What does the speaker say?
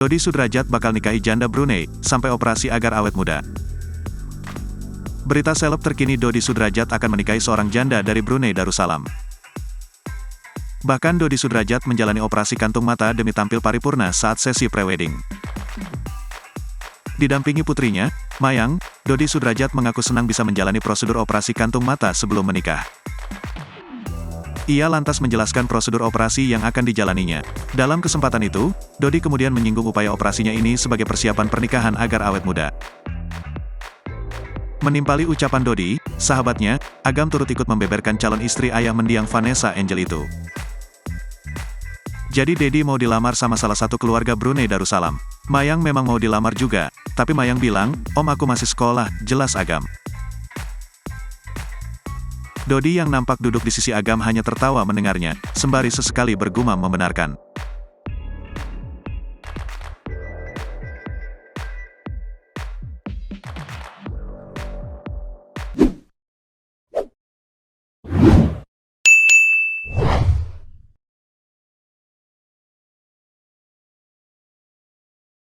Dodi Sudrajat bakal nikahi janda Brunei, sampai operasi agar awet muda. Berita seleb terkini, Dodi Sudrajat akan menikahi seorang janda dari Brunei Darussalam. Bahkan Dodi Sudrajat menjalani operasi kantung mata demi tampil paripurna saat sesi prewedding. Didampingi putrinya, Mayang, Dodi Sudrajat mengaku senang bisa menjalani prosedur operasi kantung mata sebelum menikah. Ia lantas menjelaskan prosedur operasi yang akan dijalaninya. Dalam kesempatan itu, Dodi kemudian menyinggung upaya operasinya ini sebagai persiapan pernikahan agar awet muda. Menimpali ucapan Dodi, sahabatnya, Agam turut ikut membeberkan calon istri ayah mendiang Vanessa Angel itu. Jadi Dedi mau dilamar sama salah satu keluarga Brunei Darussalam. Mayang memang mau dilamar juga, tapi Mayang bilang, "Om, aku masih sekolah," jelas Agam. Dodi yang nampak duduk di sisi Agam hanya tertawa mendengarnya, sembari sesekali bergumam membenarkan.